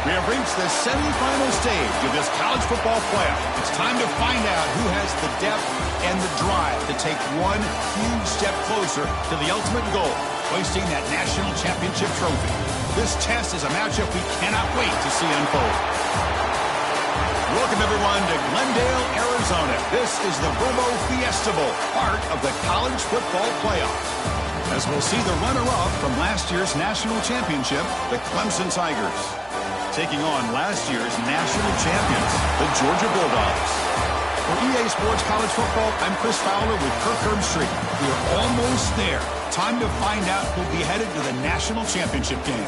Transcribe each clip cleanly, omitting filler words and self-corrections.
We have reached the semifinal stage of this college football playoff. It's time to find out who has the depth and the drive to take one huge step closer to the ultimate goal, hoisting that national championship trophy. This test is a matchup we cannot wait to see unfold. Welcome, everyone, to Glendale, Arizona. This is the Verbo Fiesta Bowl, part of the college football playoff. As we'll see the runner-up from last year's national championship, the Clemson Tigers, taking on last year's national champions, the Georgia Bulldogs. For EA Sports College Football, I'm Chris Fowler with Kirk Herbstreit. We are almost there. Time to find out who'll be headed to the national championship game.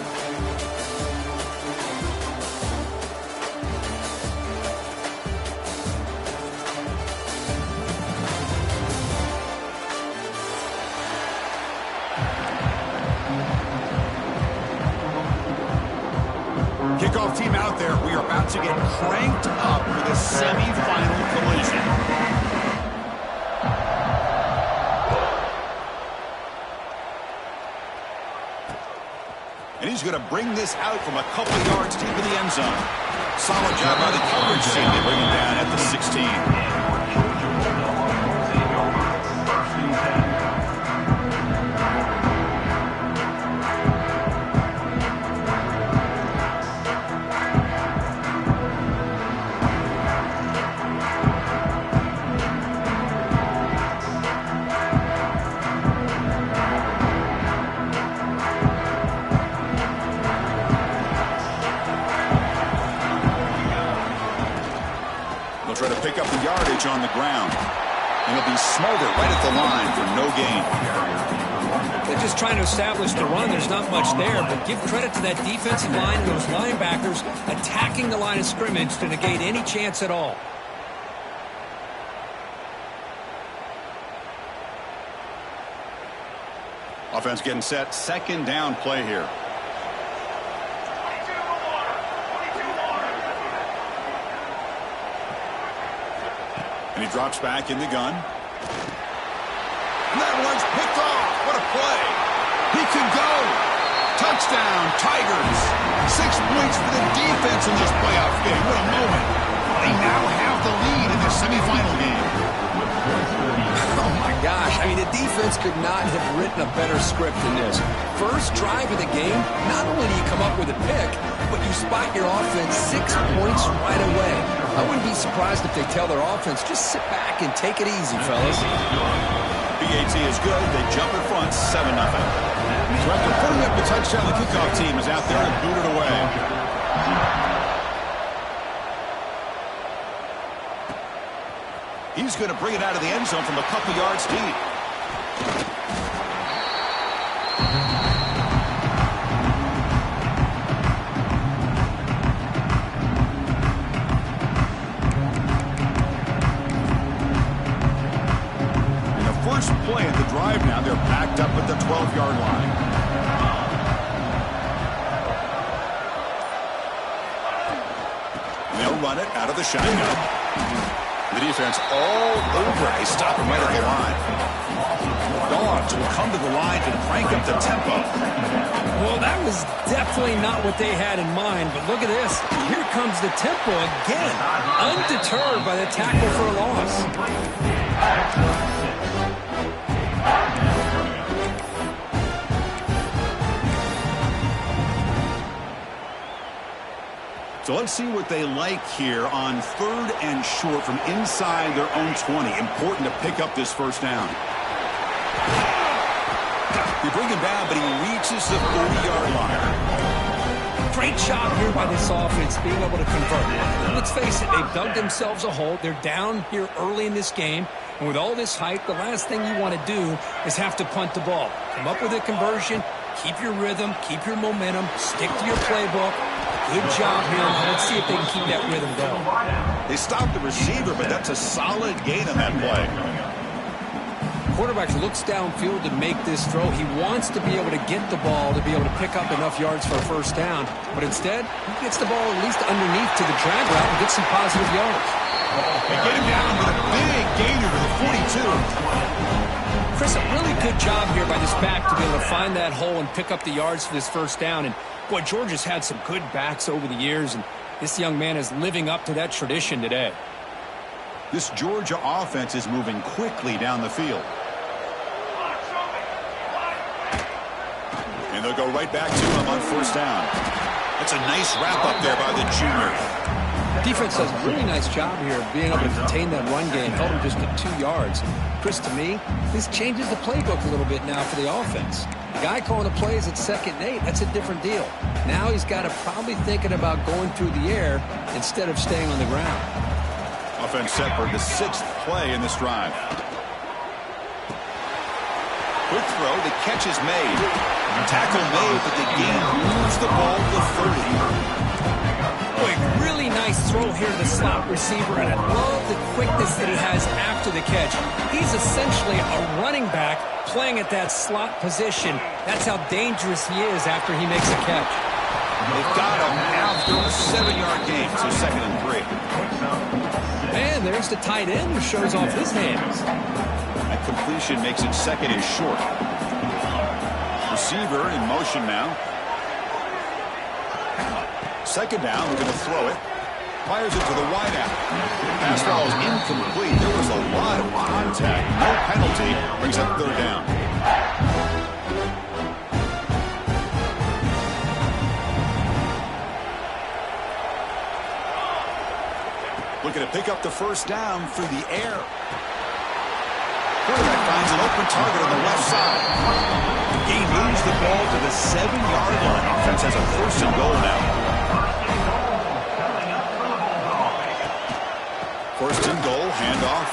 Kickoff team out there. We are about to get cranked up for the semifinal collision. And he's going to bring this out from a couple yards deep in the end zone. Solid job by the coverage team to bring him down at the 16. Try to pick up the yardage on the ground. And he'll be smothered right at the line for no gain. They're just trying to establish the run. There's not much there, but give credit to that defensive line and those linebackers attacking the line of scrimmage to negate any chance at all. Offense getting set. Second down play here. And he drops back in the gun. And that one's picked off. What a play. He can go. Touchdown, Tigers. 6 points for the defense in this playoff game. What a moment. They now have the lead in the semifinal game. Oh, my gosh. I mean, the defense could not have written a better script than this. First drive of the game, not only do you come up with a pick, but you spot your offense 6 points right away. I wouldn't be surprised if they tell their offense, just sit back and take it easy, fellas. BAT is good. They jump in front, 7-0. So after putting up the touchdown, the kickoff team is out there to boot it away. He's going to bring it out of the end zone from a couple yards deep. First play of the drive now. They're backed up at the 12-yard line. And they'll run it out of the shotgun. The defense all over. They stop him right at the line. Dogs will come to the line to crank up the tempo. Well, that was definitely not what they had in mind, but look at this. Here comes the tempo again. Undeterred by the tackle for a loss. So let's see what they like here on 3rd and short from inside their own 20. Important to pick up this first down. They bring him down, but he reaches the 40-yard line. Great job here by this offense being able to convert. Let's face it, they've dug themselves a hole. They're down here early in this game. And with all this hype, the last thing you want to do is have to punt the ball. Come up with a conversion, keep your rhythm, keep your momentum, stick to your playbook. Good job here. Let's see if they can keep that rhythm going. They stopped the receiver, but that's a solid gain on that play. Quarterback looks downfield to make this throw. He wants to be able to get the ball to be able to pick up enough yards for a first down. But instead, he gets the ball at least underneath to the drag route and gets some positive yards. They get him down with a big gainer to the 42. Chris, a really good job here by this back to be able to find that hole and pick up the yards for this first down. And, boy, Georgia's had some good backs over the years, and this young man is living up to that tradition today. This Georgia offense is moving quickly down the field. And they'll go right back to him on first down. That's a nice wrap up there by the junior. Defense does a really nice job here of being able to contain that run game, held him just to 2 yards. Chris, to me, this changes the playbook a little bit now for the offense. The guy calling the plays at 2nd and 8, that's a different deal. Now he's got to probably thinking about going through the air instead of staying on the ground. Offense set for the 6th play in this drive. Quick throw, the catch is made. Tackle made, but the gain moves the ball to 30. Boy, really nice throw here to the slot receiver, and I love the quickness that he has after the catch. He's essentially a running back playing at that slot position. That's how dangerous he is after he makes a catch. They've got him after a 7-yard gain, so 2nd and 3. And there's the tight end who shows off his hands. That completion makes it 2nd and short. Receiver in motion now. 2nd down, we're going to throw it. Fires it to the wideout. Pass ball is incomplete. There was a lot of contact. No penalty. Brings up 3rd down. Looking to pick up the first down through the air. Quarterback finds an open target on the left side. He moves the ball to the 7-yard line. Offense has a 1st and goal now. 1st and goal, handoff.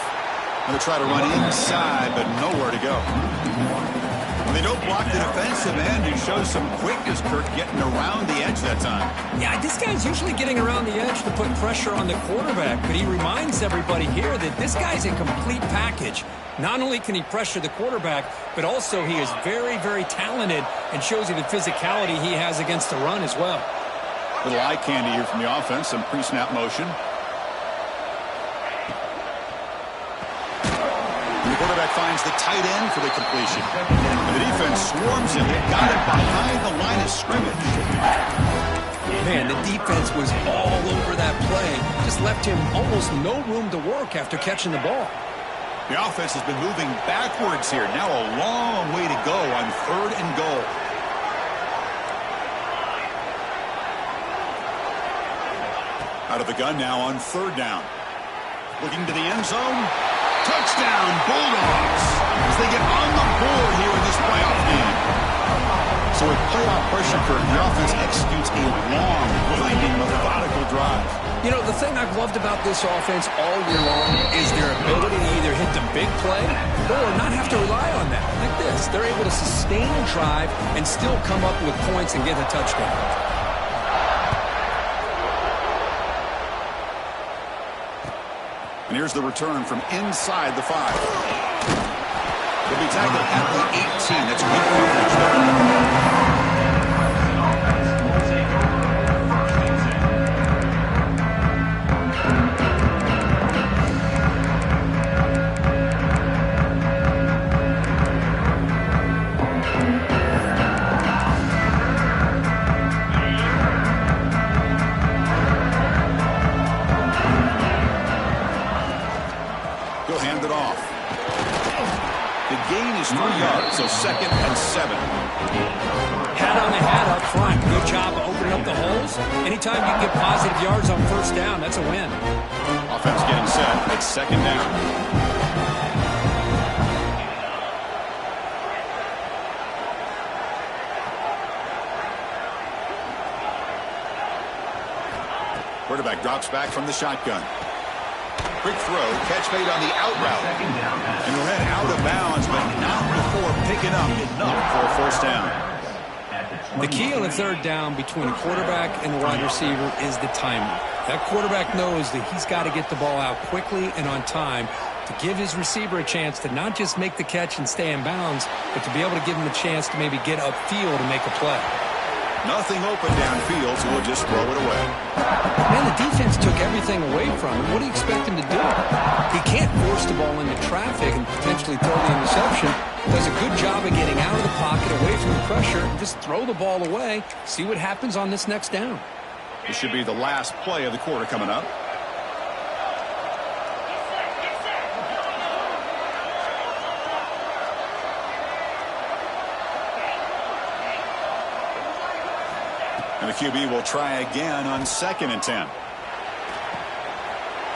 Going to try to run inside, but nowhere to go. They don't block the defensive end. He shows some quickness, Kirk, getting around the edge that time. Yeah, this guy's usually getting around the edge to put pressure on the quarterback, but he reminds everybody here that this guy's a complete package. Not only can he pressure the quarterback, but also he is very, very talented and shows you the physicality he has against the run as well. Little eye candy here from the offense, some pre-snap motion. The quarterback finds the tight end for the completion. And the defense swarms him. They got him behind the line of scrimmage. Man, the defense was all over that play. Just left him almost no room to work after catching the ball. The offense has been moving backwards here. Now a long way to go on 3rd and goal. Out of the gun now on 3rd down. Looking to the end zone. Touchdown, Bulldogs, as they get on the board here in this playoff game. So with playoff pressure, the offense executes a long, grinding, methodical drive. You know, the thing I've loved about this offense all year long is their ability to either hit the big play or not have to rely on that. Like this, they're able to sustain a drive and still come up with points and get a touchdown. And here's the return from inside the 5. He'll be tackled at the 18. That's good coverage there. So 2nd and 7. Hat on the hat up front. Good job of opening up the holes. Anytime you can get positive yards on first down, that's a win. Offense getting set. It's 2nd down. Quarterback drops back from the shotgun. Quick throw, catch made on the out route. And ran out of bounds, but not before picking up enough for a 1st down. The key on the 3rd down between the quarterback and the wide receiver is the timing. That quarterback knows that he's got to get the ball out quickly and on time to give his receiver a chance to not just make the catch and stay in bounds, but to be able to give him a chance to maybe get upfield and make a play. Nothing open downfield, so we'll just throw it away. Man, the defense took everything away from him. What do you expect him to do? He can't force the ball into traffic and potentially throw the interception. Does a good job of getting out of the pocket, away from the pressure, and just throw the ball away. See what happens on this next down. This should be the last play of the quarter coming up. And the QB will try again on 2nd and 10.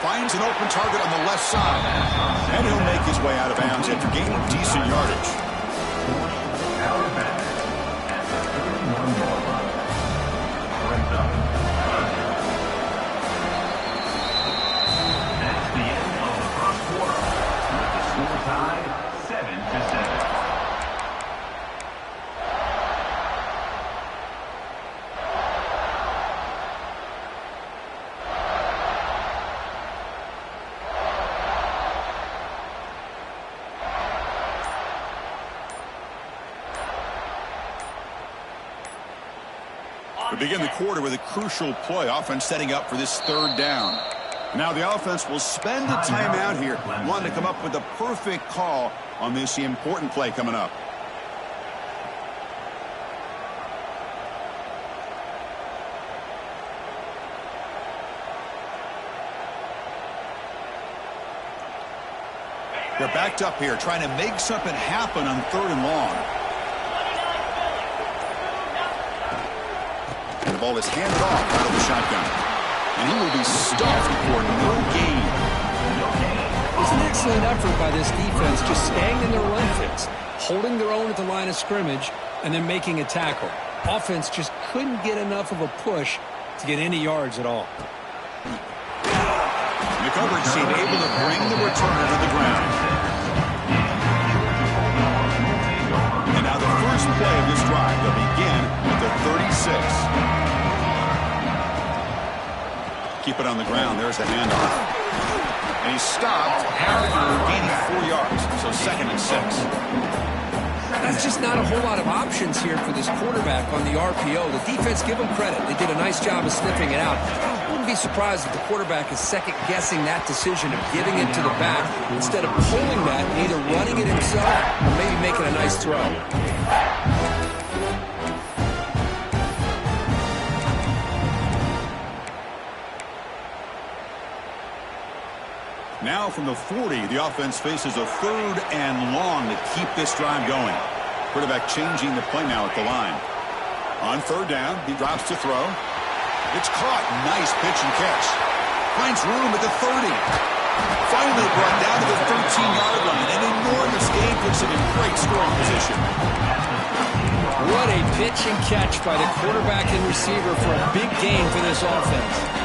Finds an open target on the left side. And he'll make his way out of bounds after gaining decent yardage. Out of bounds at the 31-yard line. Brings up. That's the end of the first quarter. With the score tied 7-7. We begin the quarter with a crucial play. Offense setting up for this 3rd down. Now the offense will spend the timeout here, wanting to come up with the perfect call on this important play coming up. They're backed up here, trying to make something happen on 3rd and long. The ball is handed off out of the shotgun. And he will be stuffed for no gain. It was an excellent effort by this defense, just staying in their run fits, holding their own at the line of scrimmage, and then making a tackle. Offense just couldn't get enough of a push to get any yards at all. The coverage team able to bring the returner to the ground. And now the first play of this drive will begin at the 36. Keep it on the ground. There's the handoff. And he's stopped after gaining 4 yards. So 2nd and 6. That's just not a whole lot of options here for this quarterback on the RPO. The defense, give them credit. They did a nice job of sniffing it out. I wouldn't be surprised if the quarterback is second-guessing that decision of giving it to the back instead of pulling that and either running it himself or maybe making a nice throw. Now from the 40, the offense faces a 3rd and long to keep this drive going. Quarterback changing the play now at the line. On 3rd down, he drops to throw. It's caught. Nice pitch and catch. Finds room at the 30. Finally brought down to the 13-yard line. An enormous gain puts him in great scoring position. What a pitch and catch by the quarterback and receiver for a big gain for this offense.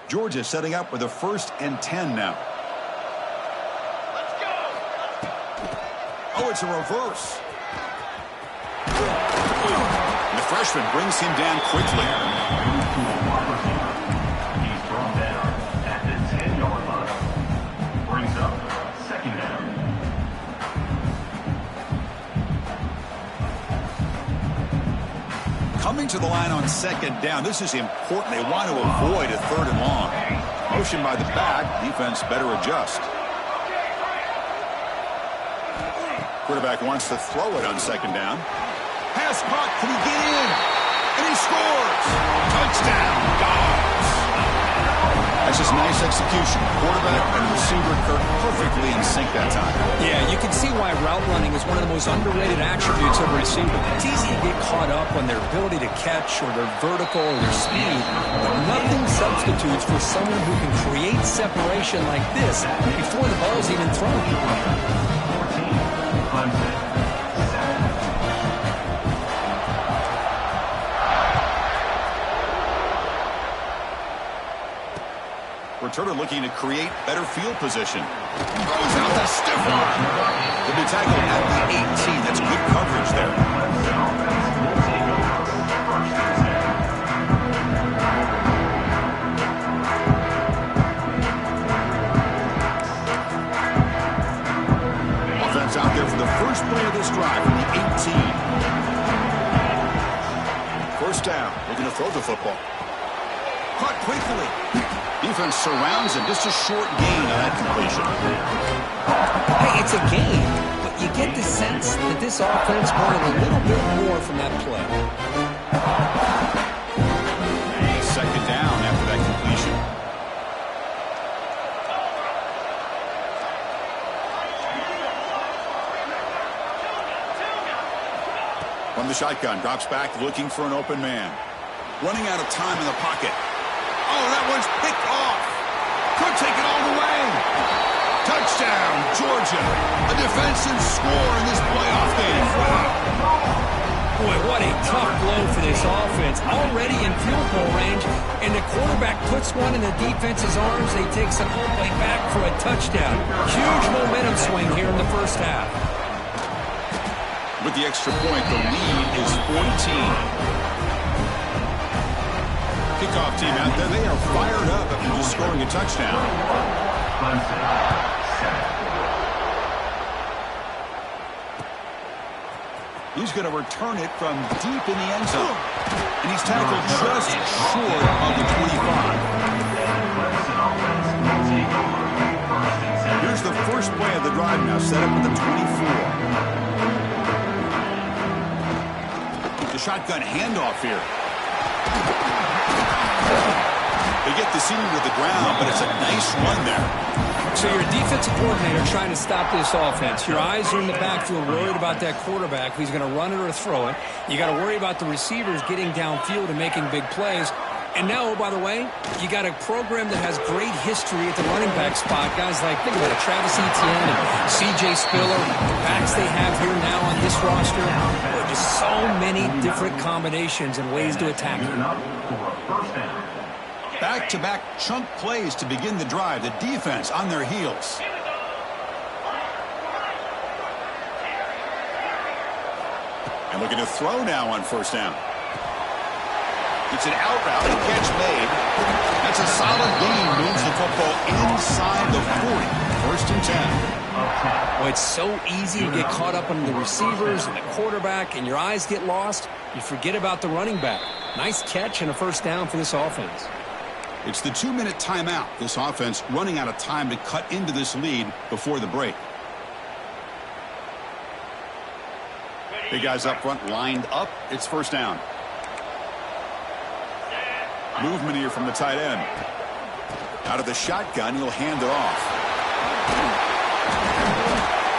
Georgia setting up with a 1st and 10 now. Oh, it's a reverse. And the freshman brings him down quickly. He's thrown down at the 10-yard line. Brings up 2nd down. Coming to the line on 2nd down. This is important. They want to avoid a 3rd and long. Motion by the back. Defense better adjust. Quarterback wants to throw it on 2nd down. Pass caught. Can he get in? And he scores. Touchdown, Dogs. That's just nice execution. Quarterback and receiver Kirk perfectly in sync that time. Yeah, you can see why route running is one of the most underrated attributes of a receiver. It's easy to get caught up on their ability to catch or their vertical or their speed, but nothing substitutes for someone who can create separation like this before the ball's even thrown. 14, Clemson, 7. Returner looking to create better field position. Throws out the stiff arm. He'll be tackled at the 18. That's good coverage there. Offense out there for the first play of this drive from the 18. 1st down. Looking to throw the football. Caught quickly. Defense surrounds him. Just a short gain on that completion. Hey, it's a game, but you get the sense that this offense wanted a little bit more from that play. 2nd down after that completion. From the shotgun, drops back looking for an open man. Running out of time in the pocket. Oh, that one's picked off. Could take it all the way. Touchdown, Georgia. A defensive score in this playoff game. Wow. Boy, what a tough blow for this offense. Already in field goal range, and the quarterback puts one in the defense's arms. They take some all the way back for a touchdown. Huge momentum swing here in the 1st half. With the extra point, the lead is 14. Kickoff team out there, they are fired up after just scoring a touchdown. Clemson, 7. He's going to return it from deep in the end zone. And he's tackled just short of the 25. Here's the first play of the drive now, set up at the 24. The shotgun handoff here. They get the senior to the ground, but it's a nice run there. So you're a defensive coordinator trying to stop this offense. Your eyes are in the backfield worried about that quarterback who's going to run it or throw it. You got to worry about the receivers getting downfield and making big plays. And now, by the way, you got a program that has great history at the running back spot. Guys like, think about it, Travis Etienne and C.J. Spiller, the backs they have here now on this roster. Boy, just so many different combinations and ways to attack it. Back-to-back chunk plays to begin the drive. The defense on their heels. And looking to throw now on 1st down. It's an out route, a catch made. That's a solid gain. Moves the football inside the 40. 1st and 10. Well, it's so easy to get caught up on the receivers and the quarterback, and your eyes get lost. You forget about the running back. Nice catch and a 1st down for this offense. It's the 2-minute timeout. This offense running out of time to cut into this lead before the break. Big guys up front lined up. It's 1st down. Movement here from the tight end. Out of the shotgun, he'll hand it off.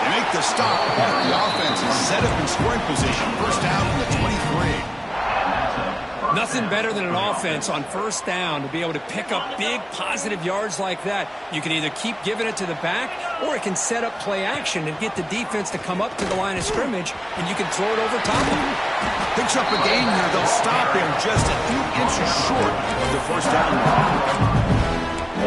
They make the stop. The offense is set up in scoring position. 1st down from the 23. Nothing better than an offense on 1st down to be able to pick up big positive yards like that. You can either keep giving it to the back, or it can set up play action and get the defense to come up to the line of scrimmage, and you can throw it over top of them. Picks up a gain here. They'll stop him just a few inches short of the 1st down.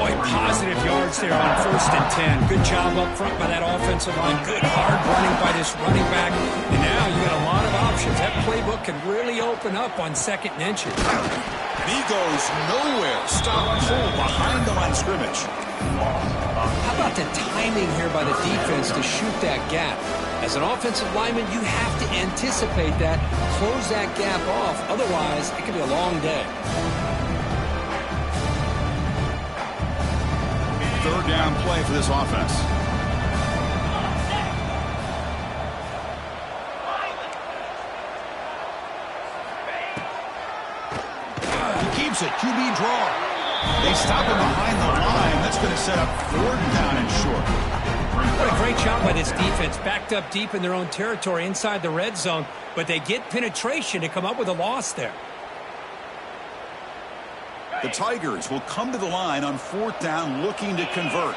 Boy, positive yards there on 1st and 10. Good job up front by that offensive line. Good hard running by this running back. And now you got a lot of options. That playbook can really open up on 2nd and inches. And he goes nowhere. Stop full behind the line of scrimmage. How about the timing here by the defense to shoot that gap? As an offensive lineman, you have to anticipate that, close that gap off. Otherwise, it could be a long day. 3rd down play for this offense. He keeps it. QB draw. They stop him behind the line. That's going to set up 4th down and short. What a great job by this defense. Backed up deep in their own territory inside the red zone, but they get penetration to come up with a loss there. The Tigers will come to the line on 4th down looking to convert.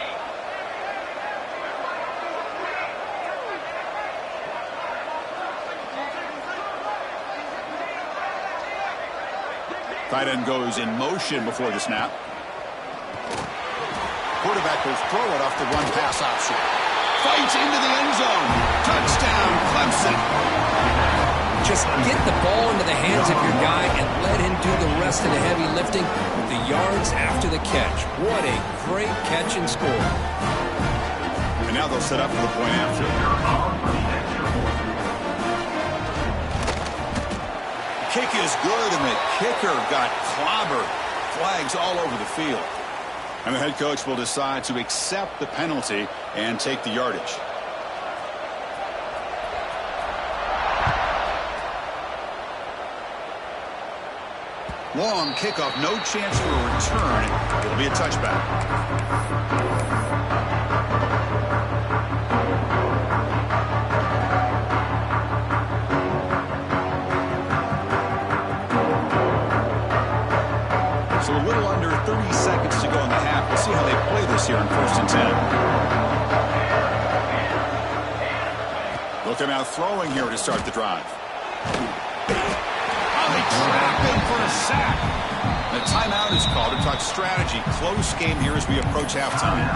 Tight end goes in motion before the snap. Quarterback will throw it off the run pass option. Fights into the end zone. Touchdown, Clemson. Just get the ball into the hands of your guy and let him do the rest of the heavy lifting with the yards after the catch. What a great catch and score. And now they'll set up for the point after. Kick is good, and the kicker got clobbered. Flags all over the field. And the head coach will decide to accept the penalty and take the yardage. Long kickoff, no chance for a return. It'll be a touchback. So a little under 30 seconds to go in the half. We'll see how they play this here on 1st and 10. Looking out throwing here to start the drive. They trap him for a sack. The timeout is called to talk strategy. Close game here as we approach halftime.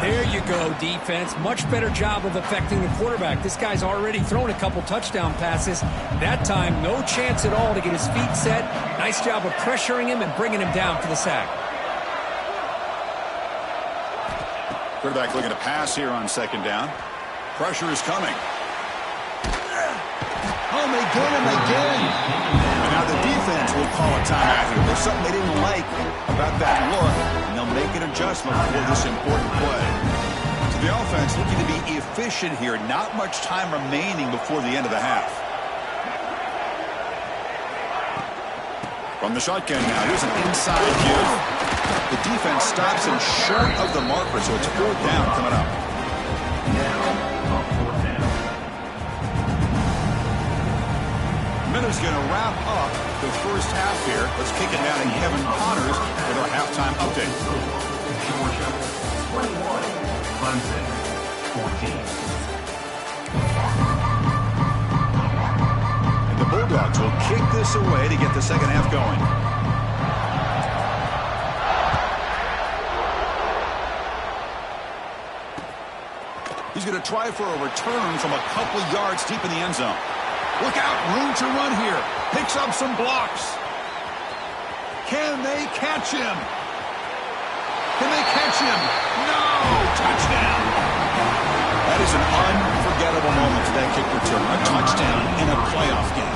There you go, defense. Much better job of affecting the quarterback. This guy's already thrown a couple touchdown passes. That time, no chance at all to get his feet set. Nice job of pressuring him and bringing him down for the sack. Quarterback looking to pass here on 2nd down. Pressure is coming. Oh, they get him again. And now the defense will call a timeout here. There's something they didn't like about that look, and they'll make an adjustment for this important play. So the offense looking to be efficient here. Not much time remaining before the end of the half. From the shotgun now, here's an inside give. The defense stops him short of the marker, so it's 4th down coming up. Miller's going to wrap up the first half here. Let's kick it down to Kevin Connors with our halftime update. Georgia, 21. Clemson, 14. And the Bulldogs will kick this away to get the second half going. He's going to try for a return from a couple yards deep in the end zone. Look out, room to run here. Picks up some blocks. Can they catch him? Can they catch him? No! Touchdown! That is an unforgettable moment for that kick return. A touchdown in a playoff game.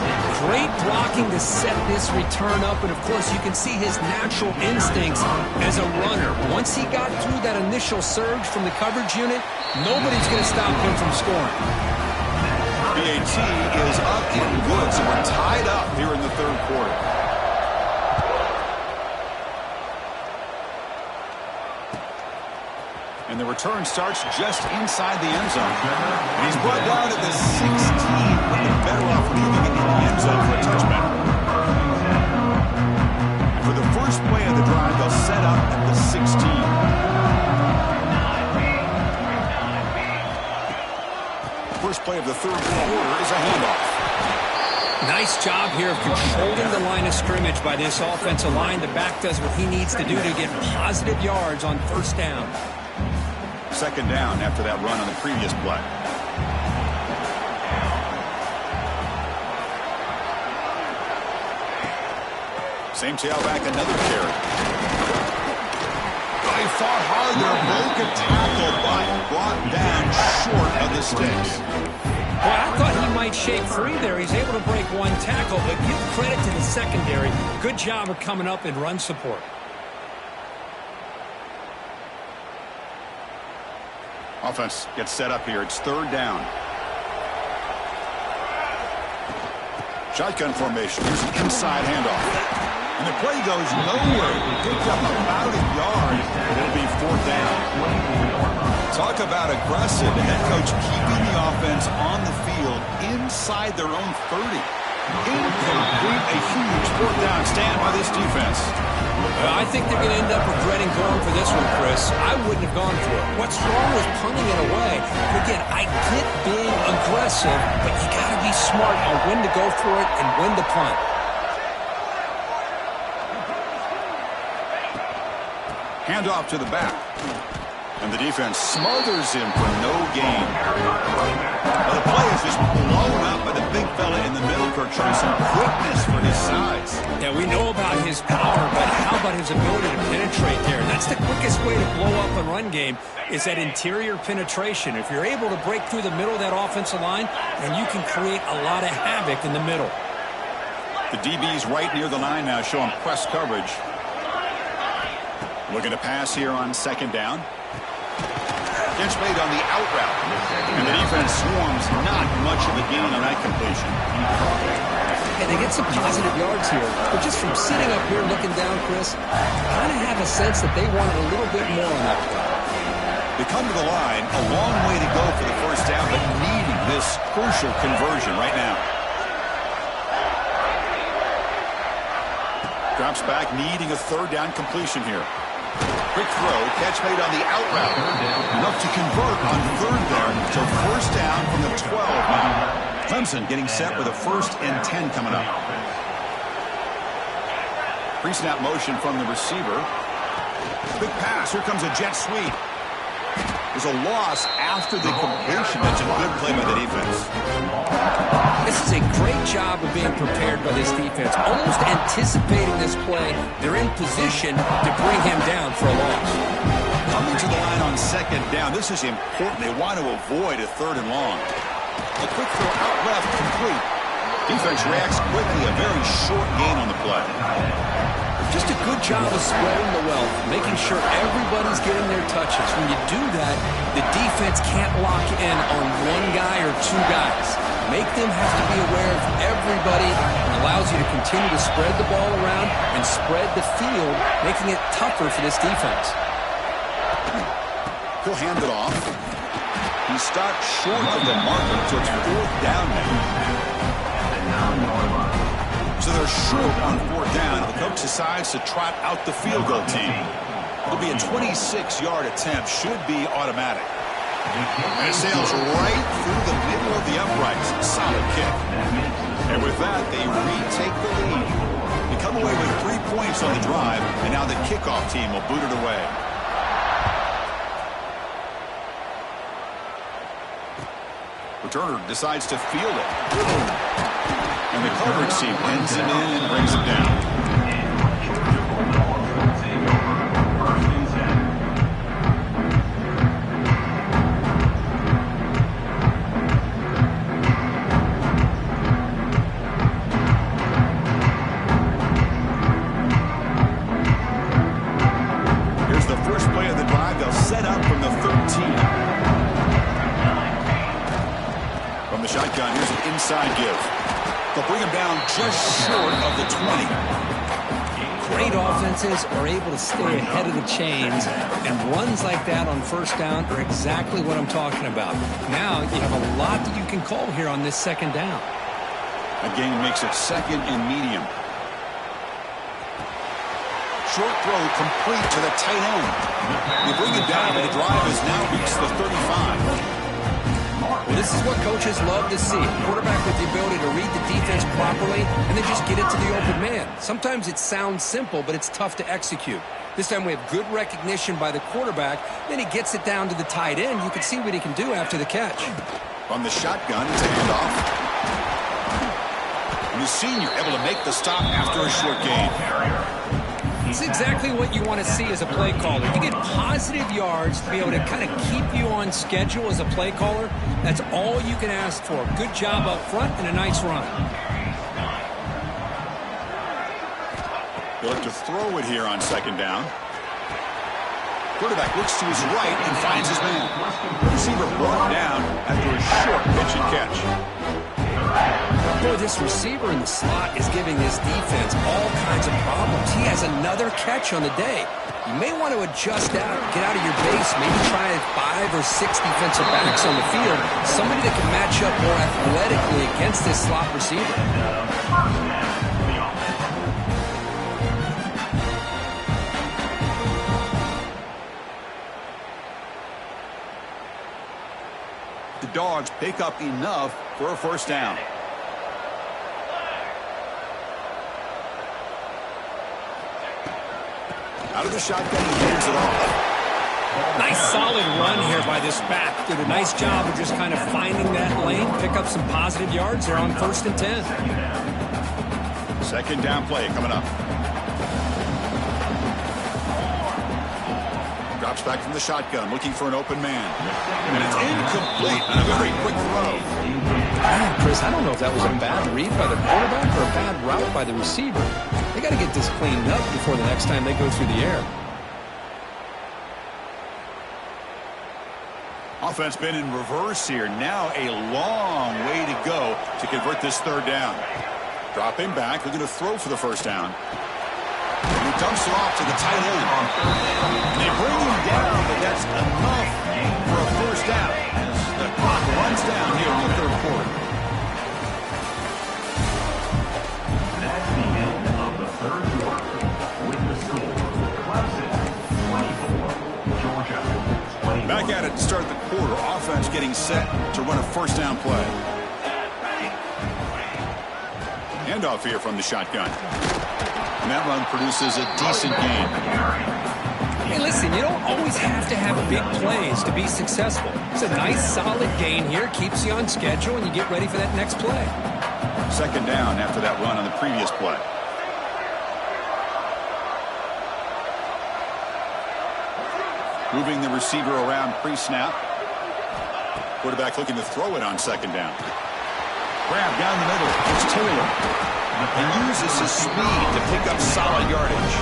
Great blocking to set this return up, and of course you can see his natural instincts as a runner. Once he got through that initial surge from the coverage unit, nobody's going to stop him from scoring. BAT is up and good, so we're tied up here in the 3rd quarter. And the return starts just inside the end zone. And he's brought down at the 16, but they're better off leaving it in the end zone for a touchback. And for the first play of the drive, they'll set up at the 16. First play of the 3rd quarter is a handoff. Nice job here of controlling the line of scrimmage by this offensive line. The back does what he needs to do to get positive yards on first down. Second down after that run on the previous play. Same tailback, another carry. He fought hard there, broke a tackle, but brought down short of the sticks. Well, I thought he might shake free there. He's able to break one tackle, but give credit to the secondary. Good job of coming up in run support. Offense gets set up here. It's third down. Shotgun formation. Here's an inside handoff. And the play goes nowhere. He picked up about a yard. It'll be fourth down. Talk about aggressive. The head coach keeping the offense on the field inside their own 30. Incomplete, a huge fourth down stand by this defense. I think they're going to end up regretting going for this one, Chris. I wouldn't have gone for it. What's wrong with punting it away? But again, I get being aggressive, but you got to be smart on when to go for it and when to punt. Handoff to the back. And the defense smothers him for no gain. Well, the play is just blown up by the big fella in the middle, Kirk, showing some quickness for his size. Yeah, we know about his power, but how about his ability to penetrate there? And that's the quickest way to blow up a run game is that interior penetration. If you're able to break through the middle of that offensive line, then you can create a lot of havoc in the middle. The DB's right near the line now, showing press coverage. Looking to pass here on second down. Catch made on the out route. And the defense swarms not much of a gain on that completion. And they get some positive yards here. But just from sitting up here looking down, Chris, kind of have a sense that they wanted a little bit more on that play. They come to the line, a long way to go for the first down, but needing this crucial conversion right now. Drops back, needing a third down completion here. Quick throw, catch made on the out route. Enough to convert on third there. So first down from the 12 now. Clemson getting set with a 1st and 10 coming up. Pre-snap motion from the receiver. Big pass. Here comes a jet sweep. There's a loss after the completion. That's a good play by the defense. This is a great job of being prepared by this defense. Almost anticipating this play. They're in position to bring him down for a loss. Coming to the line on second down. This is important. They want to avoid a third and long. A quick throw out left, complete. Defense reacts quickly. A very short gain on the play. Just a good job of spreading the wealth, making sure everybody's getting their touches. When you do that, the defense can't lock in on one guy or two guys. Make them have to be aware of everybody, and allows you to continue to spread the ball around and spread the field, making it tougher for this defense. He'll hand it off. He stopped short of the marker, so it's fourth down now. So they're short on fourth down. The coach decides to trot out the field goal team. It'll be a 26-yard attempt. Should be automatic. And it sails right through the middle of the uprights. Solid kick. And with that, they retake the lead. They come away with 3 points on the drive, and now the kickoff team will boot it away. Returner decides to field it. And the coverage team pins him in and brings him down. Here's the first play of the drive. They'll set up from the 13. From the shotgun, here's an inside give. They'll bring him down just short of the 20. Great offenses are able to stay ahead of the chains, and runs like that on first down are exactly what I'm talking about. Now you have a lot that you can call here on this second down. That gain makes it second and medium. Short throw complete to the tight end. They bring it down, and the drive has now reached the 35. Well, this is what coaches love to see. A quarterback with the ability to read the defense defense properly and then just get it to the open man. Sometimes it sounds simple, but it's tough to execute. This time we have good recognition by the quarterback. Then he gets it down to the tight end. You can see what he can do after the catch. From the shotgun, it's a handoff. And the senior able to make the stop after a short gain. It's exactly what you want to see as a play caller. You get positive yards to be able to kind of keep you on schedule as a play caller. That's all you can ask for. Good job up front and a nice run. He'll look to throw it here on second down. Quarterback looks to his right and finds his man. Receiver brought down after a short pitch and catch. Boy, this receiver in the slot is giving this defense all kinds of problems. He has another catch on the day. You may want to adjust out, get out of your base, maybe try 5 or 6 defensive backs on the field. Somebody that can match up more athletically against this slot receiver. The Dogs pick up enough for a first down. Out of the shotgun, he hands it off. Nice solid run here by this back. Did a nice job of just kind of finding that lane, pick up some positive yards there on 1st and 10. Second down play coming up. Drops back from the shotgun, looking for an open man. And it's incomplete on a very quick throw. Chris, I don't know if that was a bad read by the quarterback or a bad route by the receiver. They got to get this cleaned up before the next time they go through the air. Offense been in reverse here. Now a long way to go to convert this third down. Dropping back, looking to throw for the first down. And he dumps it off to the tight end. And they bring him down, but that's enough for a first down as the clock runs down here in the third quarter. That's the end of the third quarter. With the score, Clemson 24, Georgia 21. Back at it to start the quarter. Offense getting set to run a first down play. Handoff here from the shotgun. And that run produces a decent gain. Hey, listen, you don't always have to have big plays to be successful. It's a nice, solid gain here. Keeps you on schedule, and you get ready for that next play. Second down after that run on the previous play. Moving the receiver around pre-snap. Quarterback looking to throw it on second down. Grab down the middle. It's Taylor. He uses his speed to pick up solid yardage.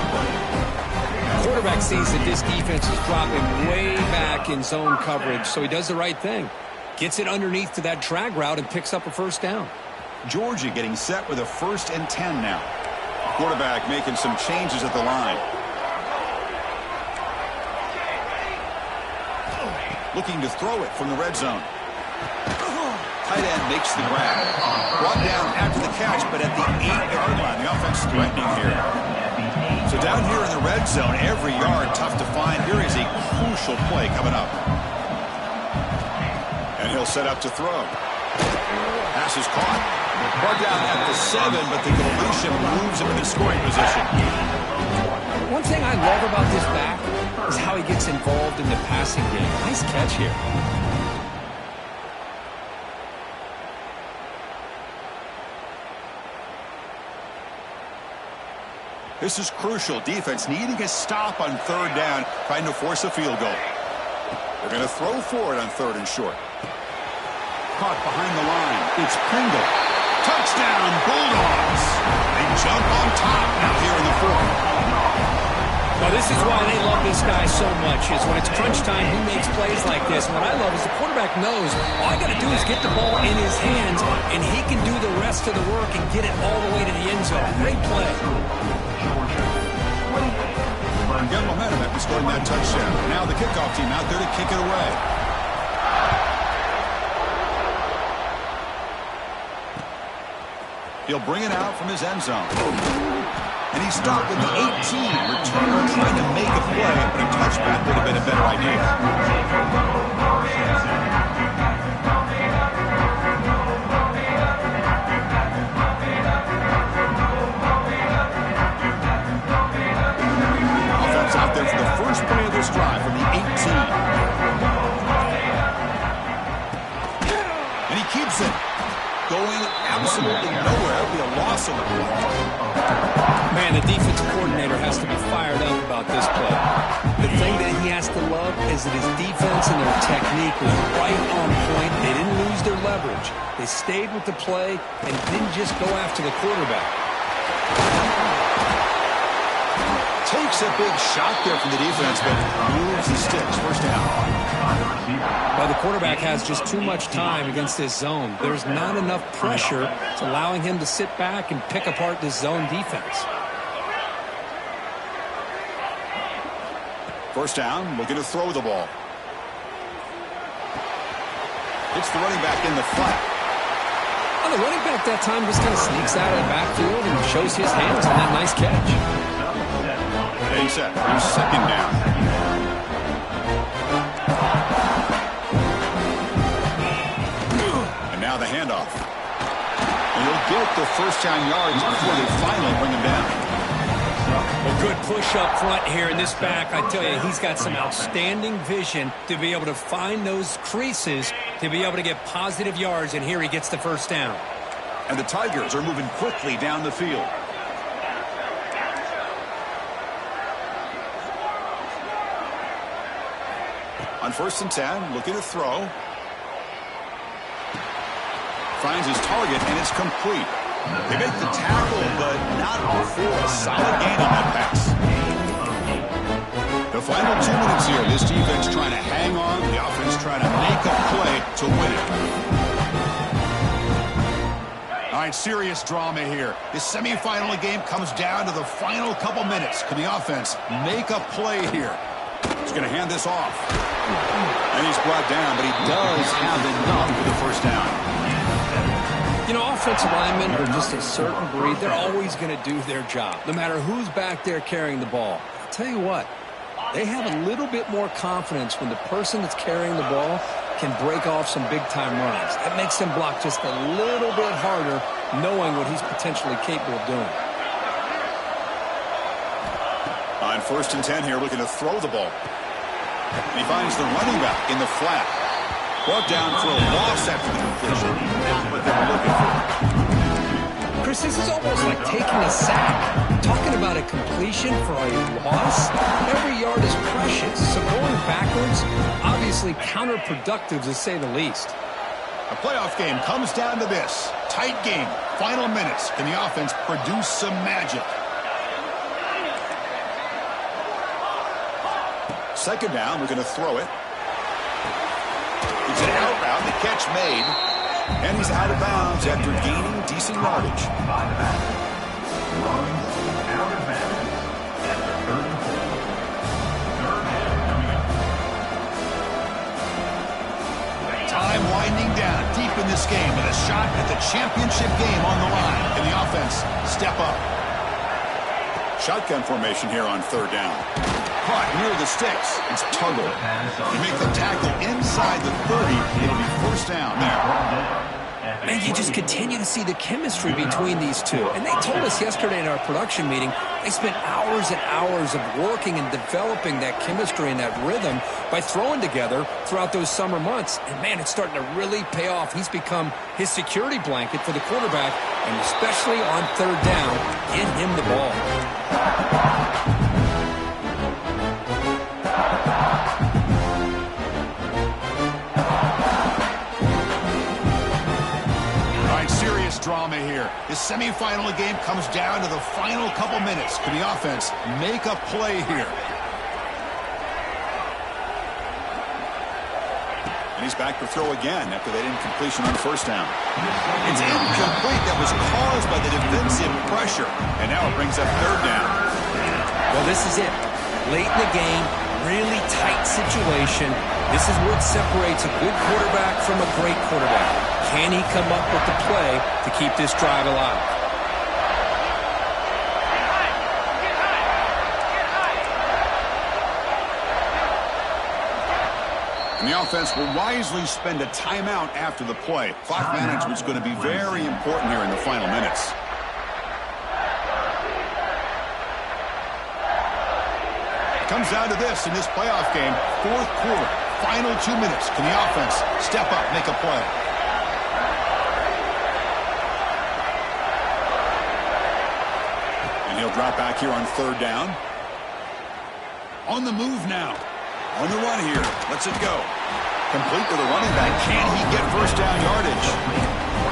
Quarterback sees that this defense is dropping way back in zone coverage, so he does the right thing. Gets it underneath to that drag route and picks up a first down. Georgia getting set with a 1st and 10 now. Quarterback making some changes at the line. Looking to throw it from the red zone. Tight end makes the grab. Brought down after the catch, but at the 8-yard line, the offense threatening here. So down here in the red zone, every yard tough to find. Here is a crucial play coming up. And he'll set up to throw. Pass is caught. Brought down at the 7, but the completion moves him into scoring position. One thing I love about this back is how he gets involved in the passing game. Nice catch here. This is crucial. Defense needing a stop on third down, trying to force a field goal. They're going to throw for it on 3rd and short. Caught behind the line. It's Pringle. Touchdown, Bulldogs. They jump on top now here in the 4th. Well, this is why they love this guy so much, is when it's crunch time, he makes plays like this. And what I love is the quarterback knows all I got to do is get the ball in his hands, and he can do the rest of the work and get it all the way to the end zone. Great play. Get momentum after scoring that touchdown. Now the kickoff team out there to kick it away. He'll bring it out from his end zone. And he stopped with the 18. Returner trying to make a play, but a touchback would have been a better idea. drive from the 18. And he keeps it. Going absolutely nowhere. It'll be a loss on the play. Man, the defense coordinator has to be fired up about this play. The thing that he has to love is that his defense and their technique was right on point. They didn't lose their leverage. They stayed with the play and didn't just go after the quarterback. Takes a big shot there from the defense, but moves the sticks. First down. Well, the quarterback has just too much time against this zone. There's not enough pressure. It's allowing him to sit back and pick apart this zone defense. First down, looking to throw the ball. It's the running back in the flat. Well, the running back that time just kind of sneaks out of the backfield and shows his hands on that nice catch. Getting set for his second down. And now the handoff. And he'll get the first down yards before they finally bring him down. Well, good push up front here in this back. I tell you, he's got some outstanding vision to be able to find those creases, to be able to get positive yards, and here he gets the first down. And the Tigers are moving quickly down the field. On 1st and 10, looking to throw. Finds his target, and it's complete. They make the tackle, but not before a solid gain on that pass. The final 2 minutes here. This defense trying to hang on. The offense trying to make a play to win it. All right, serious drama here. This semifinal game comes down to the final couple minutes. Can the offense make a play here? He's going to hand this off. And he's brought down, but he does have enough for the first down. You know, offensive linemen are just a certain breed. They're always going to do their job, no matter who's back there carrying the ball. I'll tell you what, they have a little bit more confidence when the person that's carrying the ball can break off some big-time runs. That makes them block just a little bit harder, knowing what he's potentially capable of doing. On 1st and 10 here, looking to throw the ball. He finds the running back in the flat. Brought down for a loss after the completion. Not what they were looking for. Chris, this is almost like taking a sack. Talking about a completion for a loss, every yard is precious. So going backwards, obviously counterproductive to say the least. A playoff game comes down to this. Tight game. Final minutes. Can the offense produce some magic? Second down, we're going to throw it. It's an out route, the catch made, and he's out of bounds after gaining decent yardage. Time winding down deep in this game with a shot at the championship game on the line. Can the offense step up? Shotgun formation here on 3rd down. Caught near the sticks. It's Tuggle. They make the tackle inside the 30. It'll be first down there. Man, you just continue to see the chemistry between these two. And they told us yesterday in our production meeting, they spent hours and hours of working and developing that chemistry and that rhythm by throwing together throughout those summer months. And, man, it's starting to really pay off. He's become his security blanket for the quarterback, and especially on 3rd down, get him the ball. Drama here. This semifinal game comes down to the final couple minutes. Can the offense make a play here? And he's back to throw again after that incompletion on 1st down. It's incomplete. That was caused by the defensive pressure. And now it brings up 3rd down. Well, this is it. Late in the game, really tight situation. This is what separates a good quarterback from a great quarterback. Can he come up with the play to keep this drive alive? And the offense will wisely spend a timeout after the play. Clock management is going to be very important here in the final minutes. Comes down to this in this playoff game. Fourth quarter, final 2 minutes. Can the offense step up, make a play? And he'll drop back here on third down. On the move now. On the run here. Lets it go. Complete to the running back. Can he get first down yardage?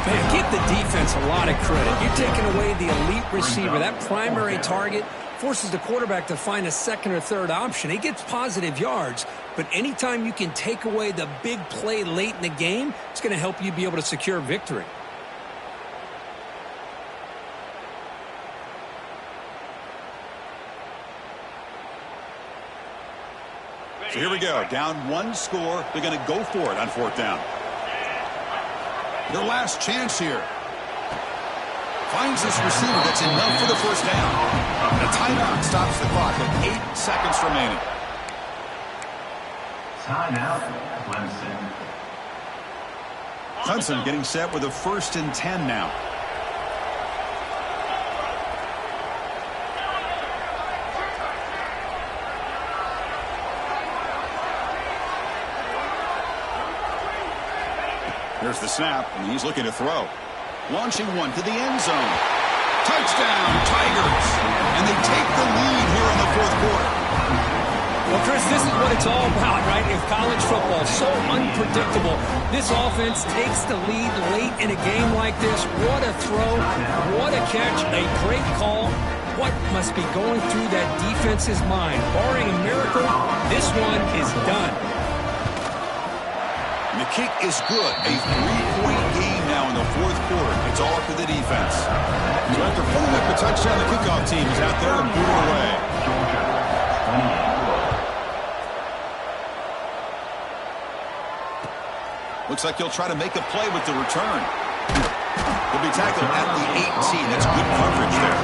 Man, give the defense a lot of credit. You're taking away the elite receiver. That primary target forces the quarterback to find a second or third option. He gets positive yards, but anytime you can take away the big play late in the game, it's going to help you be able to secure victory. So here we go. Down one score. They're going to go for it on fourth down. Their last chance here. Finds this receiver that's enough for the first down. The timeout stops the clock at 8 seconds remaining. Timeout, Clemson. Clemson getting set with a 1st and 10 now. Here's the snap, and he's looking to throw. Launching one to the end zone. Touchdown, Tigers! And they take the lead here in the fourth quarter. Well, Chris, this is what it's all about, right? In college football, so unpredictable. This offense takes the lead late in a game like this. What a throw. What a catch. A great call. What must be going through that defense's mind? Barring a miracle, this one is done. And the kick is good. A 3-point game now in the fourth quarter. It's all up to the defense. So after putting up a touchdown, the kickoff team is out there to boot it away. Looks like he'll try to make a play with the return. He'll be tackled at the 18. That's good coverage there.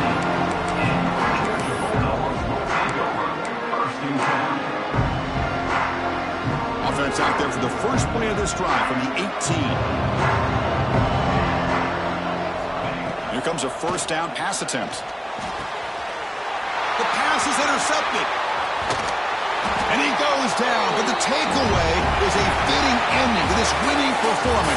Offense out there for the first play of this drive from the 18. Here comes a first down pass attempt. The pass is intercepted. And he goes down, but the takeaway is a fitting ending to this winning performance.